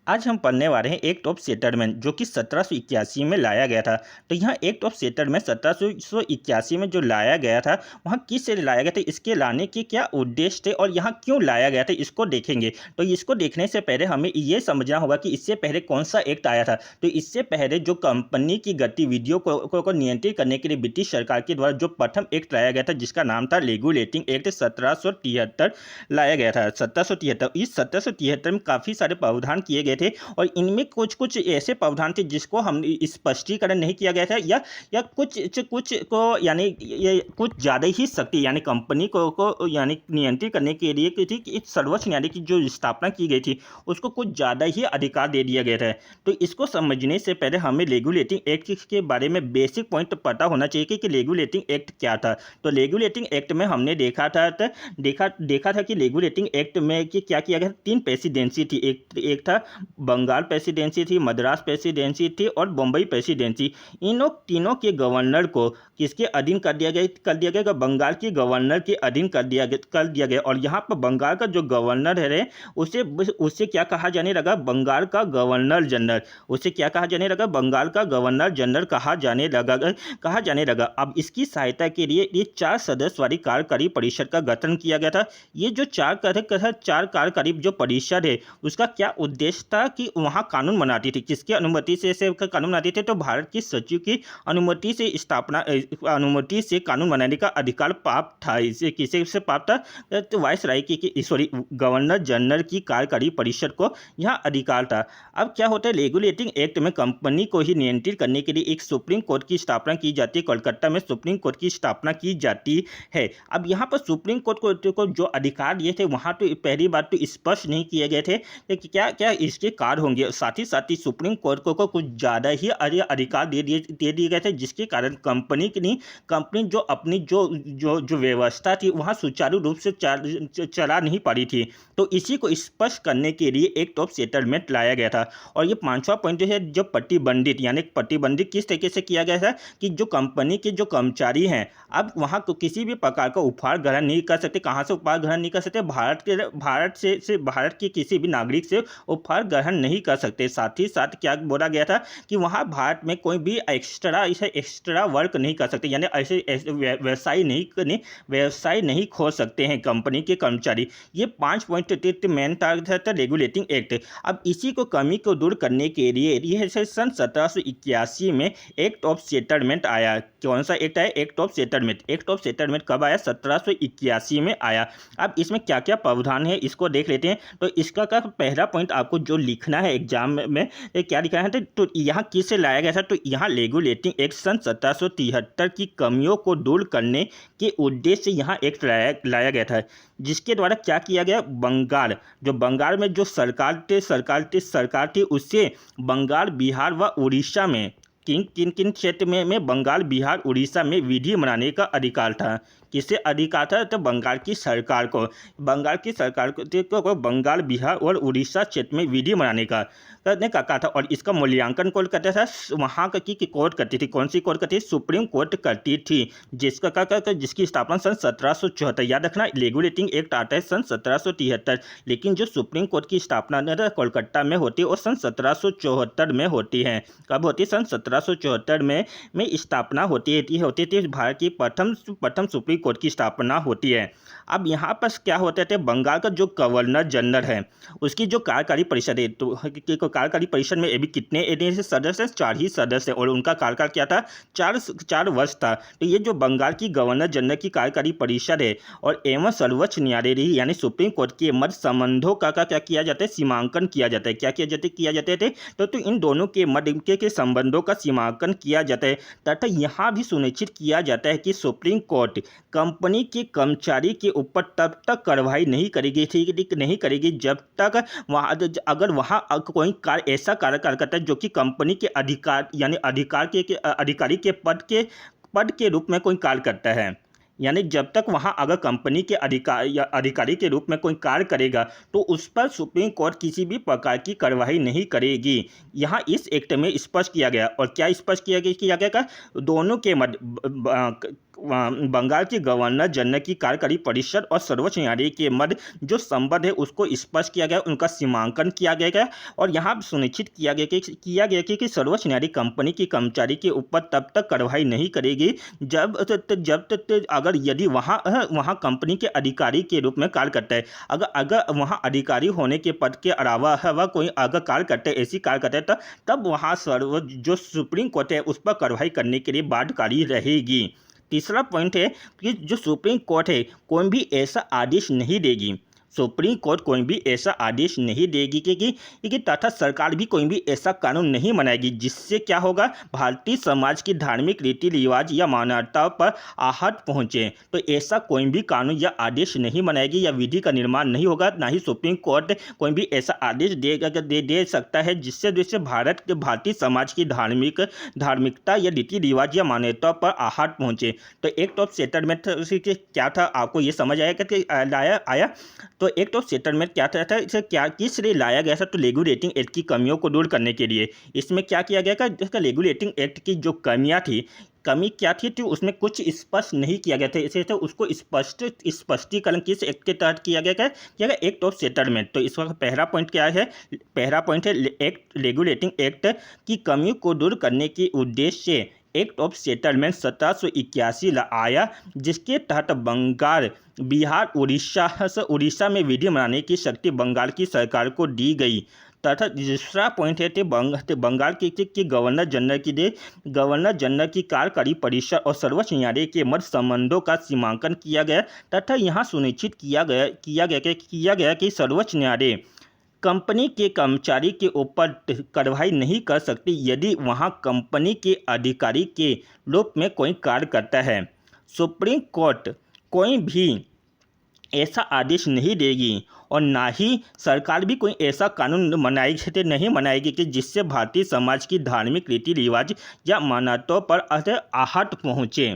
आज हम पढ़ने वाले हैं एक्ट ऑफ सेटलमेंट जो कि 1781 में लाया गया था। तो यहाँ एक्ट ऑफ सेटलमेंट 1781 में जो लाया गया था, वहाँ किस से लाया गया था, इसके लाने के क्या उद्देश्य थे और यहाँ क्यों लाया गया था, इसको देखेंगे। तो इसको देखने से पहले हमें ये समझना होगा कि इससे पहले कौन सा एक्ट आया था। तो इससे पहले जो कंपनी की गतिविधियों को नियंत्रित करने के लिए ब्रिटिश सरकार के द्वारा जो प्रथम एक्ट लाया गया था, जिसका नाम था रेगुलेटिंग एक्ट 1773 लाया गया था। 1773 इस 1773 में काफ़ी सारे प्रावधान किए गए थे और इनमें कुछ कुछ ऐसे प्रावधान थे जिसको हम स्पष्टीकरण नहीं किया गया था, या कुछ कुछ को यानी ये कुछ ज़्यादा ही शक्ति यानी कंपनी को यानी नियंत्रित करने के लिए कि सर्वोच्च न्यायालय की जो स्थापना की गई थी उसको कुछ ज़्यादा ही अधिकार दे दिया गया था। तो इसको समझने से पहले हमें रेगुलेटिंग एक्ट के बारे में बेसिक पॉइंट पता होना चाहिए कि रेगुलेटिंग एक्ट क्या था। तो रेगुलेटिंग एक्ट में हमने देखा था कि रेगुलेटिंग एक्ट में कि क्या किया गया, तीन प्रेसिडेंसी थी। एक था बंगाल प्रेसिडेंसी थी, मद्रास प्रेसिडेंसी थी और बम्बई प्रेसिडेंसी। इन तीनों के गवर्नर को किसके अधीन कर दिया गया बंगाल के गवर्नर के अधीन कर दिया गया। और यहाँ पर बंगाल का जो गवर्नर है उसे क्या कहा जाने लगा, बंगाल का गवर्नर जनरल। उसे क्या कहा जाने लगा, बंगाल का गवर्नर जनरल कहा जाने लगा। अब इसकी सहायता के लिए ये 4 सदस्य वाली कार्यकारी परिषद का गठन किया गया था। ये जो चार कार्यकारी जो परिषद है उसका क्या उद्देश्य था कि वहाँ कानून बनाती थी। किसकी अनुमति से कानून बनाती थी, तो भारत की सचिव की अनुमति से कानून बनाने का अधिकार प्राप्त था। इसे किसे से प्राप्त था, तो वायसराय की गवर्नर जनरल की कार्यकारी परिषद को यहाँ अधिकार था। अब क्या होता है, रेगुलेटिंग एक्ट में कंपनी को ही नियंत्रित करने के लिए एक सुप्रीम कोर्ट की स्थापना की जाती है। कोलकाता में सुप्रीम कोर्ट की स्थापना की जाती है। अब यहाँ पर सुप्रीम कोर्ट को जो अधिकार दिए थे वहाँ तो पहली बात तो स्पष्ट नहीं किए गए थे कि क्या क्या इसके कार्य होंगे। साथ ही सुप्रीम कोर्ट को कुछ ज़्यादा ही अधिकार दे दिए गए थे, जिसके कारण कंपनी जो अपनी जो व्यवस्था थी वहाँ सुचारू रूप से चला नहीं पा रही थी। तो इसी को स्पष्ट करने के लिए एक्ट ऑफ सेटलमेंट लाया गया था। और ये 5वां पॉइंट जो है, जो प्रतिबंधित किस तरीके से किया गया था कि जो कंपनी के जो कर्मचारी हैं अब वहाँ को किसी भी प्रकार का उपहार ग्रहण नहीं कर सकते। कहाँ से उपहार ग्रहण नहीं कर सकते, भारत के किसी भी नागरिक से उपहार ग्रहण नहीं कर सकते। साथ ही साथ क्या बोला गया था कि वहाँ भारत में कोई भी एक्स्ट्रा वर्क नहीं कर सकते, यानी ऐसे व्यवसाय नहीं खोल सकते हैं कंपनी के कर्मचारी। ये 5 पॉइंट मेन था रेगुलेटिंग एक्ट। अब इसी को कमी को दूर करने के लिए यह सन 1781 में एक्ट ऑफ सेटलमेंट आया। कौन सा एक्ट आया, act of settlement. Act of settlement कब आया, 1781 में आया। अब इसमें क्या क्या प्रावधान है इसको देख लेते हैं। तो इसका पहला पॉइंट आपको जो लिखना है एग्जाम में क्या लिखना है, तो यहाँ किससे लाया गया था, तो यहाँ रेगुलेटिंग एक्ट सन 1773 की कमियों को दूर करने के उद्देश्य से यहाँ एक्ट लाया गया था, जिसके द्वारा क्या किया गया, बंगाल में जो सरकार थी उससे बंगाल, बिहार व उड़ीसा में किन क्षेत्र में बंगाल, बिहार, उड़ीसा में विधि बनाने का अधिकार था। किससे अधिकार था, तो बंगाल की सरकार को बंगाल, बिहार और उड़ीसा क्षेत्र में विधि बनाने का कहा था। और इसका मूल्यांकन कौन करता था, वहाँ की कोर्ट करती थी। कौन सी कोर्ट करती थी, सुप्रीम कोर्ट करती थी, जिसकी स्थापना सन 1774, याद रखना रेगुलेटिंग एक्ट आता है सन 1773, लेकिन जो सुप्रीम कोर्ट की स्थापना कोलकाता में होती है और सन 1774 में होती है। कब होती है, सन 1774 में स्थापना होती थी। भारत की प्रथम सुप्रीम कोर्ट की स्थापना होती है। अब यहाँ पर क्या होते थे, बंगाल का जो गवर्नर जनरल है उसकी जो कार्यकारी परिषद है, तो कार्यकारी परिषद में अभी कितने सदस्य हैं, 4 ही सदस्य और उनका कार्यकाल क्या था, 4 वर्ष था। तो ये जो बंगाल की गवर्नर जनरल की कार्यकारी परिषद है और एवं सर्वोच्च न्यायालय यानी सुप्रीम कोर्ट के मध्य संबंधों का क्या किया जाता है, सीमांकन किया जाता है। क्या किया जाते थे, तो इन दोनों के मध्य के संबंधों का सीमांकन किया जाता है तथा यहाँ भी सुनिश्चित किया जाता है कि सुप्रीम कोर्ट कंपनी के कर्मचारी के ऊपर तब तक कार्रवाई नहीं करेगी जब तक अगर वहाँ कोई ऐसा कार्य करता है जो कि कंपनी के अधिकारी के पद के रूप में कोई कार्य करता है। यानी जब तक वहाँ अगर कंपनी के अधिकारी के रूप में कोई कार्य करेगा तो उस पर सुप्रीम कोर्ट किसी भी प्रकार की कार्रवाई नहीं करेगी। यहाँ इस एक्ट में स्पष्ट किया गया। और क्या स्पष्ट किया गया, दोनों के मध्य बंगाल के गवर्नर जनरल की कार्यकारी परिषद और सर्वोच्च न्यायालय के मध्य जो संबंध है उसको स्पष्ट किया गया, उनका सीमांकन किया गया और यहाँ सुनिश्चित किया गया कि सर्वोच्च न्यायालय कंपनी के कर्मचारी के ऊपर तब तक कार्रवाई नहीं करेगी जब तक अगर यदि वहाँ कंपनी के अधिकारी के रूप में कार्य करता है, अगर वहाँ अधिकारी होने के पद के अलावा वह कोई अगर कार्य करते हैं, ऐसी कार्य करते हैं, तब वहाँ जो सुप्रीम कोर्ट है उस पर कार्रवाई करने के लिए बाध्यकारी रहेगी। तीसरा पॉइंट है कि जो सुप्रीम कोर्ट है कोई भी ऐसा आदेश नहीं देगी, सुप्रीम कोर्ट कोई भी ऐसा आदेश नहीं देगी कि तथा सरकार भी कोई भी ऐसा कानून नहीं बनाएगी जिससे क्या होगा, भारतीय समाज की धार्मिक रीति रिवाज या मान्यताओं पर आहत पहुंचे। तो ऐसा कोई भी कानून या आदेश नहीं बनाएगी या विधि का निर्माण नहीं होगा, ना ही सुप्रीम कोर्ट कोई भी ऐसा आदेश दे सकता है जिससे भारतीय समाज की धार्मिकता या रीति रिवाज या मान्यताओं पर आहत पहुंचे। तो एक्ट ऑफ सेटलमेंट क्या था, आपको ये समझ आया। तो एक्ट ऑफ सेटलमेंट क्या था, इसे किस लिए लाया गया था, तो रेगुलेटिंग एक्ट की कमियों को दूर करने के लिए। इसमें क्या किया गया था, इसका रेगुलेटिंग एक्ट की जो कमी क्या थी तो उसमें कुछ स्पष्ट नहीं किया गया था, इसे तो उसको स्पष्टीकरण किस एक्ट के तहत किया गया एक्ट ऑफ सेटलमेंट। तो इसका पहला पॉइंट क्या है, पहला पॉइंट है एक्ट रेगुलेटिंग एक्ट की कमियों को दूर करने के उद्देश्य से एक्ट ऑफ सेटलमेंट 1781 आया, जिसके तहत बंगाल, बिहार, उड़ीसा में विधि बनाने की शक्ति बंगाल की सरकार को दी गई। तथा दूसरा पॉइंट है बंगाल के गवर्नर जनरल की कार्यकारी परिषद और सर्वोच्च न्यायालय के मध्य संबंधों का सीमांकन किया गया तथा यहाँ सुनिश्चित किया गया कि सर्वोच्च न्यायालय कंपनी के कर्मचारी के ऊपर कार्रवाई नहीं कर सकती यदि वहां कंपनी के अधिकारी के रूप में कोई कार्य करता है। सुप्रीम कोर्ट कोई भी ऐसा आदेश नहीं देगी और ना ही सरकार भी कोई ऐसा कानून नहीं बनाएगी कि जिससे भारतीय समाज की धार्मिक रीति रिवाज या मान्यताओं पर आहत पहुँचे।